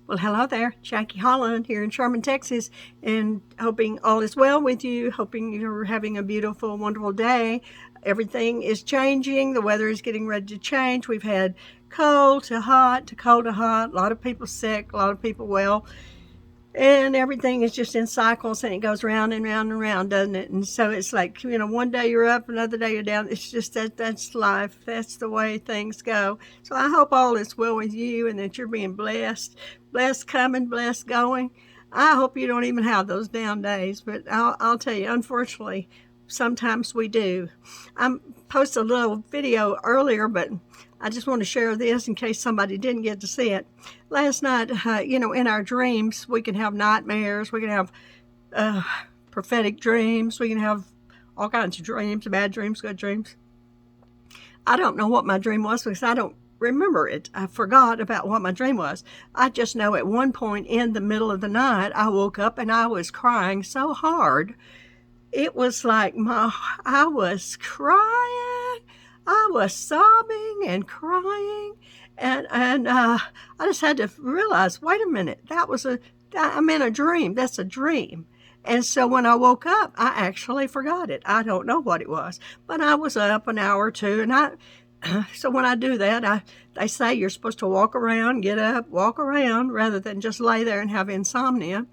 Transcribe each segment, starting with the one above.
Well, hello there, Jackie Holland here in Sherman, Texas, and hoping all is well with you. Hoping you're having a beautiful, wonderful day. Everything is changing. The weather is getting ready to change. We've had cold to hot to cold to hot. A lot of people sick, a lot of people well, and everything is just in cycles and it goes round and round and round, doesn't it? And so it's like, one day you're up, another day you're down. It's just that's life. That's the way things go. So I hope all is well with you and that you're being blessed coming, blessed going. I hope you don't even have those down days, but I'll tell you, unfortunately, sometimes we do. I posted a little video earlier, but I just want to share this in case somebody didn't get to see it. Last night, in our dreams, we can have nightmares, we can have prophetic dreams, we can have all kinds of dreams, bad dreams, good dreams. I don't know what my dream was because I don't remember it. I forgot about what my dream was. I just know at one point in the middle of the night, I woke up and I was crying so hard. It was like I was crying. I was sobbing and crying, and I just had to realize, wait a minute, I'm in a dream. That's a dream. And so when I woke up, I actually forgot it. I don't know what it was, but I was up an hour or two, and so when I do that, they say you're supposed to walk around, get up, walk around, rather than just lay there and have insomnia,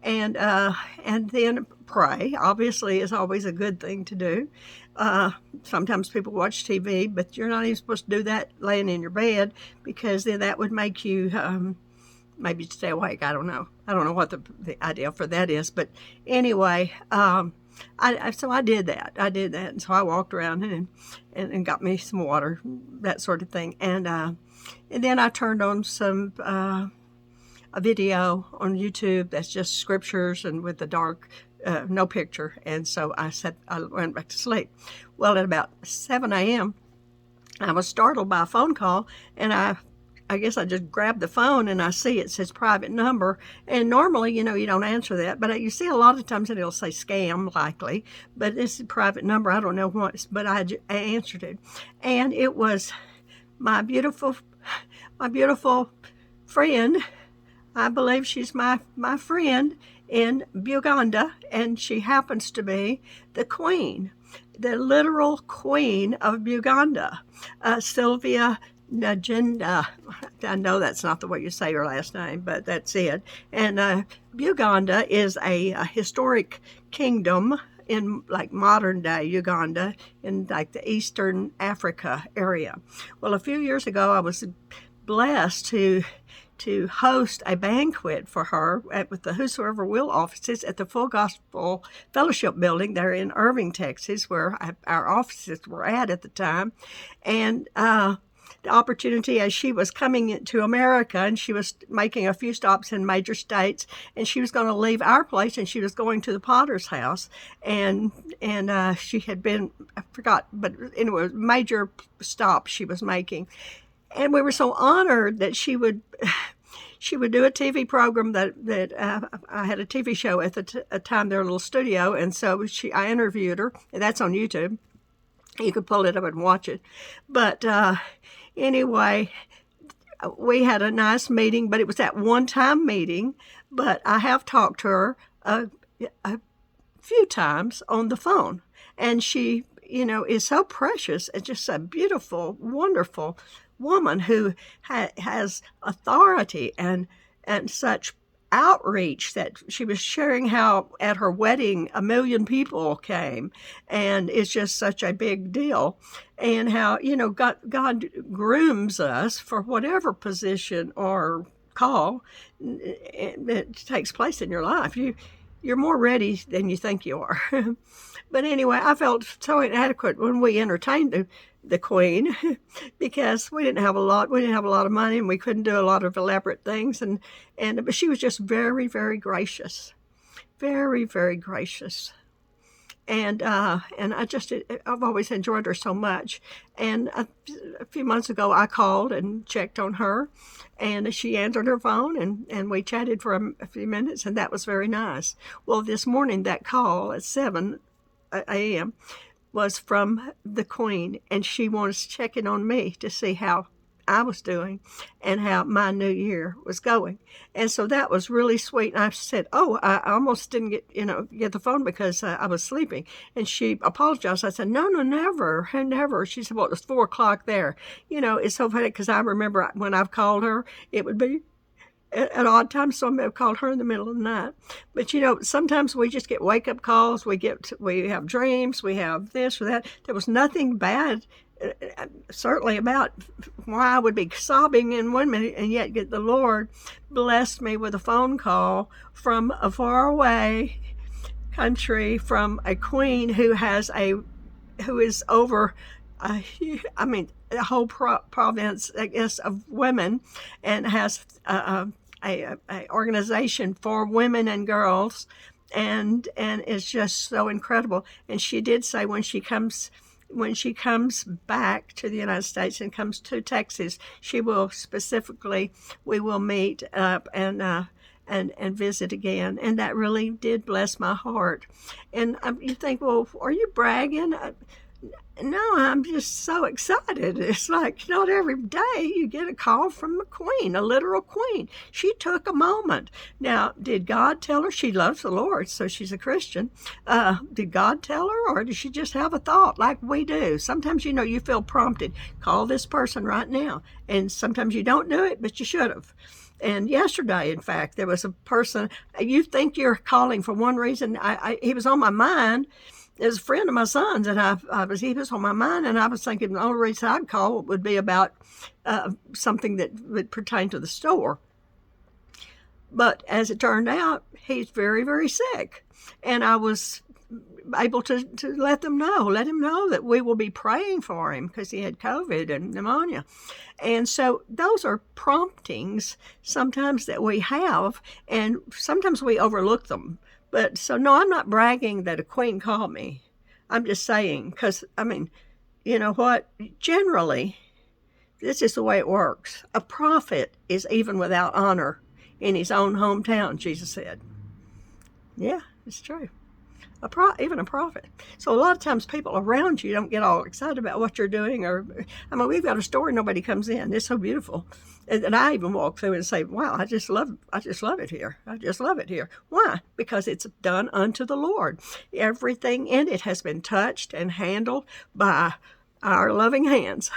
and then pray. Obviously, is always a good thing to do. Sometimes people watch TV, but you're not even supposed to do that laying in your bed because then that would make you maybe stay awake. I don't know. I don't know what the idea for that is, but anyway, so I did that. And so I walked around and got me some water, that sort of thing, and then I turned on some a video on YouTube that's just scriptures and with the dark. No picture, and so I went back to sleep. Well, at about 7 a.m., I was startled by a phone call, and I guess I just grabbed the phone and I see it says private number, and normally, you don't answer that, but you see a lot of times it'll say scam likely, but it's a private number. I don't know what, but I answered it, and it was my beautiful friend. I believe she's my friend in Uganda, and she happens to be the queen, the literal queen of Uganda, Sylvia Nagenda. I know that's not the way you say her last name, but that's it. And Uganda is a historic kingdom in like modern day Uganda in like the Eastern Africa area. Well, a few years ago, I was blessed to host a banquet for her with the Whosoever Will offices at the Full Gospel Fellowship Building there in Irving, Texas, where our offices were at the time. And the opportunity, as she was coming to America and she was making a few stops in major states, and she was going to leave our place and she was going to the Potter's house, and she had been, I forgot, but anyway, major stops she was making. And we were so honored that she would do a TV program that I had a TV show at the time, their little studio, and so I interviewed her, and that's on YouTube. You could pull it up and watch it. But anyway, we had a nice meeting, but it was that one-time meeting. But I have talked to her a few times on the phone, and she, is so precious and just a beautiful, wonderful woman who has authority and such outreach, that she was sharing how at her wedding 1 million people came, and it's just such a big deal, and how God grooms us for whatever position or call that takes place in your life. You're more ready than you think you are. But anyway, I felt so inadequate when we entertained the queen because we didn't have a lot of money, and we couldn't do a lot of elaborate things, but she was just very, very gracious, very, very gracious. And I've always enjoyed her so much. And a few months ago, I called and checked on her, and she answered her phone, and we chatted for a few minutes, and that was very nice. Well, this morning, that call at 7 a.m. was from the Queen, and she was checking on me to see how I was doing and how my new year was going. And so that was really sweet. And I said, oh, I almost didn't get the phone because I was sleeping. And she apologized. I said, no, never, never. She said, well, it was 4 o'clock there. It's so funny because I remember when I've called her, it would be at odd times, so I may have called her in the middle of the night. But sometimes we just get wake-up calls. We have dreams. We have this or that. There was nothing bad, certainly, about why I would be sobbing in 1 minute, and yet the Lord blessed me with a phone call from a faraway country, from a queen who is over the whole province, I guess, of women, and has a organization for women and girls, and it's just so incredible. And she did say when she comes back to the United States and comes to Texas, we will meet up and visit again. And that really did bless my heart. And you think, well, are you bragging? No, I'm just so excited. It's like not every day you get a call from a queen, a literal queen. She took a moment. Now, did God tell her? She loves the Lord, so she's a Christian. Did God tell her, or did she just have a thought like we do? Sometimes, you feel prompted. Call this person right now. And sometimes you don't do it, but you should have. And yesterday, in fact, there was a person, you think you're calling for one reason. He was on my mind. It was a friend of my son's, and he was on my mind, and I was thinking the only reason I'd call would be about something that would pertain to the store. But as it turned out, he's very, very sick, and I was able to let him know that we will be praying for him because he had COVID and pneumonia. And so those are promptings sometimes that we have, and sometimes we overlook them. But so, no, I'm not bragging that a queen called me. I'm just saying, because, you know what? Generally, this is the way it works. A prophet is even without honor in his own hometown, Jesus said. Yeah, it's true. Even a prophet. So a lot of times people around you don't get all excited about what you're doing. We've got a store, nobody comes in. It's so beautiful. And I even walk through and say, wow, I just love it here. I just love it here. Why? Because it's done unto the Lord. Everything in it has been touched and handled by our loving hands.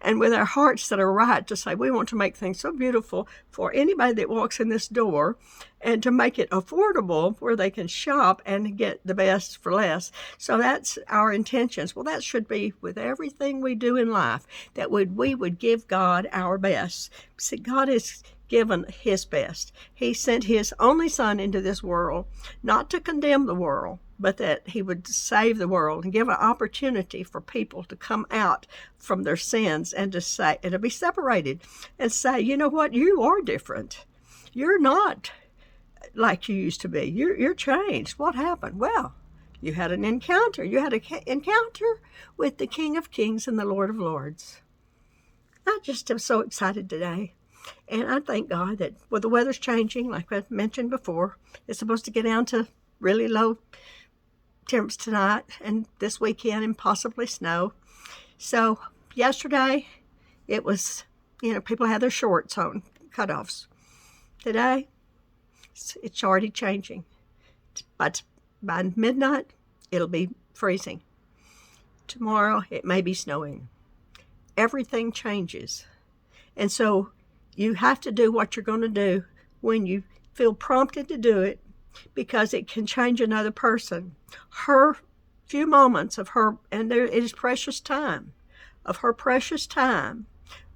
And with our hearts that are right to say, we want to make things so beautiful for anybody that walks in this door, and to make it affordable where they can shop and get the best for less. So that's our intentions. Well, that should be with everything we do in life, that we would give God our best. See, God has given his best. He sent his only son into this world, not to condemn the world, but that he would save the world and give an opportunity for people to come out from their sins and to be separated and say, you know what, you are different. You're not like you used to be. You're changed. What happened? Well, you had an encounter. You had an encounter with the King of Kings and the Lord of Lords. I just am so excited today. And I thank God that the weather's changing, like I mentioned before, it's supposed to get down to really low temps tonight and this weekend, and possibly snow. So yesterday it was, people had their shorts on, cutoffs. Today it's already changing. But by midnight it'll be freezing. Tomorrow it may be snowing. Everything changes. And so you have to do what you're going to do when you feel prompted to do it, because it can change another person. Her few moments of her, and it is precious time, of her precious time,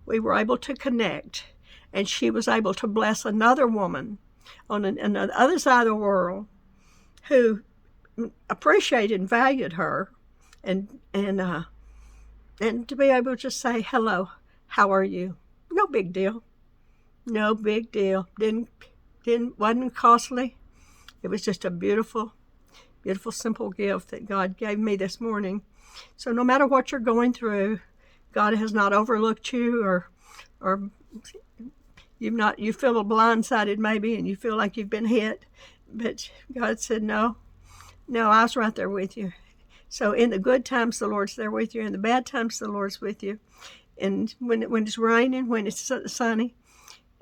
we were able to connect, and she was able to bless another woman on the other side of the world who appreciated and valued her, and to be able to just say, hello, how are you? No big deal. No big deal. Wasn't costly. It was just a beautiful, beautiful, simple gift that God gave me this morning. So no matter what you're going through, God has not overlooked you, or you feel blindsided maybe, and you feel like you've been hit. But God said, no, I was right there with you. So in the good times, the Lord's there with you. In the bad times, the Lord's with you. And when it's raining, when it's sunny,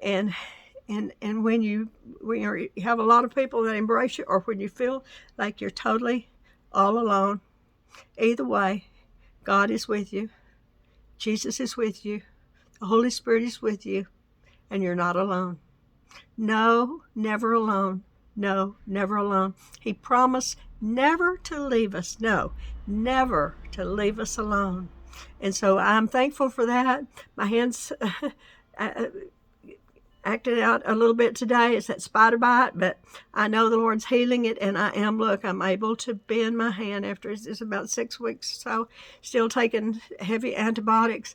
and when you have a lot of people that embrace you, or when you feel like you're totally all alone, either way, God is with you. Jesus is with you. The Holy Spirit is with you, and you're not alone. No, never alone. No, never alone. He promised never to leave us. No, never to leave us alone. And so I'm thankful for that. My hands acted out a little bit today. It's that spider bite, but I know the Lord's healing it, and I'm able to bend my hand after it's about 6 weeks, so still taking heavy antibiotics,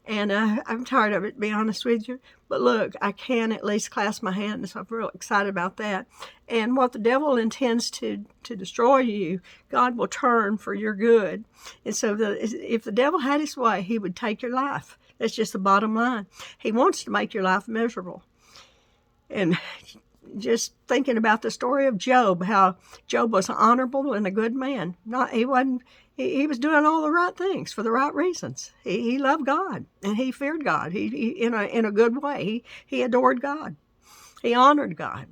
and I'm tired of it, to be honest with you. But look, I can at least clasp my hand, so I'm real excited about that. And what the devil intends to destroy you, God will turn for your good. And so if the devil had his way, he would take your life. That's just the bottom line. He wants to make your life miserable. And just thinking about the story of Job, how Job was honorable and a good man. He was doing all the right things for the right reasons. He loved God and he feared God. He in a good way. He adored God. He honored God.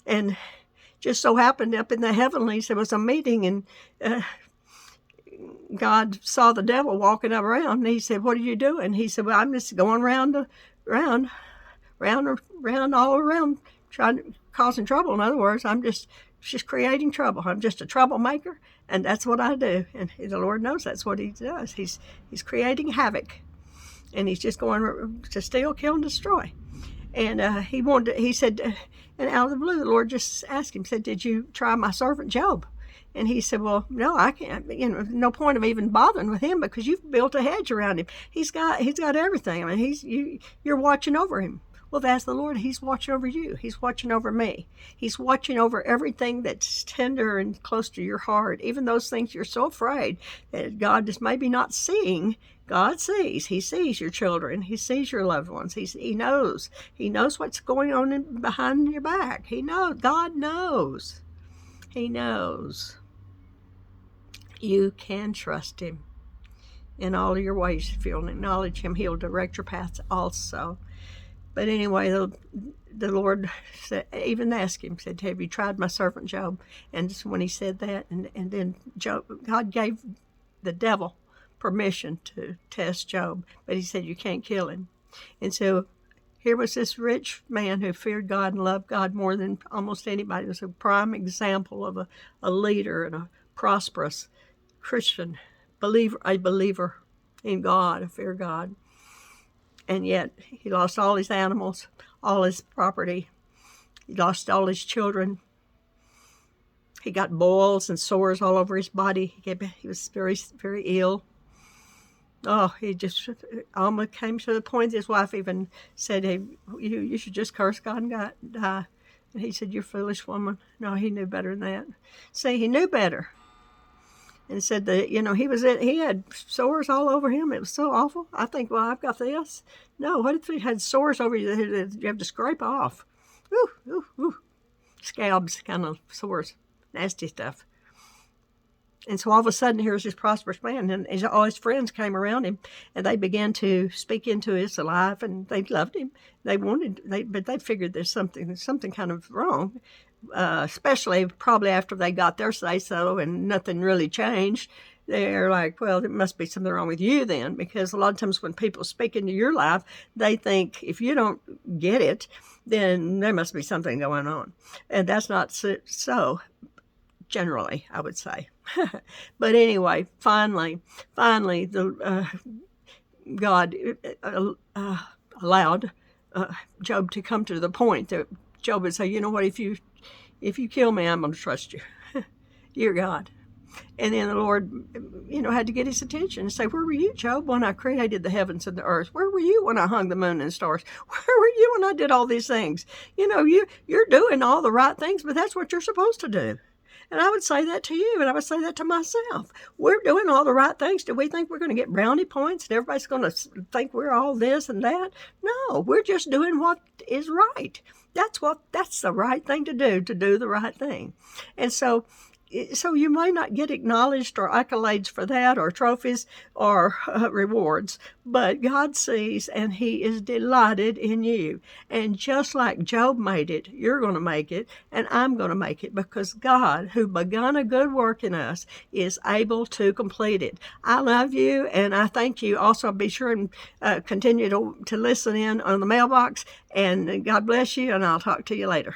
And just so happened up in the heavenlies there was a meeting, and God saw the devil walking around, and he said, "What are you doing?" He said, "Well, I'm just going round all around, causing trouble. In other words, I'm just creating trouble. I'm just a troublemaker, and that's what I do." And the Lord knows that's what he does. He's creating havoc, and he's just going to steal, kill, and destroy. And he said, and out of the blue, the Lord just asked him, said, "Did you try my servant Job?" And he said, "Well, no, I can't. No point of even bothering with him, because you've built a hedge around him. He's got everything. I mean, you're watching over him." Well, that's the Lord. He's watching over you. He's watching over me. He's watching over everything that's tender and close to your heart. Even those things you're so afraid that God is maybe not seeing. God sees. He sees your children. He sees your loved ones. He knows. He knows what's going on behind your back. He knows. God knows. He knows. You can trust him in all of your ways. If you'll acknowledge him, he'll direct your paths also. But anyway, the Lord said, even asked him, said, "Have you tried my servant Job?" And when he said that, and then God gave the devil permission to test Job, but he said, "You can't kill him." And so here was this rich man who feared God and loved God more than almost anybody. It was a prime example of a leader and a prosperous Christian a believer in God, a fear God. And yet he lost all his animals, all his property. He lost all his children. He got boils and sores all over his body. He was very, very ill. Oh, he just almost came to the point his wife even said, "Hey, you should just curse God and die." And he said, "You foolish woman." No, he knew better than that. See, he knew better. And said that, he had sores all over him. It was so awful. I think, well, I've got this. No, what if he had sores over you that you have to scrape off? Ooh, ooh, ooh. Scabs kind of sores. Nasty stuff. And so all of a sudden, here's this prosperous man, and all his friends came around him, and they began to speak into his life, and they loved him. But they figured there's something kind of wrong. Especially probably after they got their say-so and nothing really changed. They're like, well, there must be something wrong with you then, because a lot of times when people speak into your life, they think if you don't get it, then there must be something going on. And that's not so generally, I would say. But anyway, finally, God allowed Job to come to the point that Job would say, "You know what, if you kill me, I'm going to trust you. You're God." And then the Lord, had to get his attention and say, "Where were you, Job, when I created the heavens and the earth? Where were you when I hung the moon and stars? Where were you when I did all these things? You're doing all the right things, but that's what you're supposed to do." And I would say that to you, and I would say that to myself. We're doing all the right things. Do we think we're going to get brownie points and everybody's going to think we're all this and that? No, we're just doing what is right. That's the right thing to do the right thing. And so so you may not get acknowledged or accolades for that or trophies or rewards, but God sees and He is delighted in you. And just like Job made it, you're going to make it, and I'm going to make it, because God, who begun a good work in us, is able to complete it. I love you, and I thank you. Also, be sure and continue to listen in on the mailbox, and God bless you, and I'll talk to you later.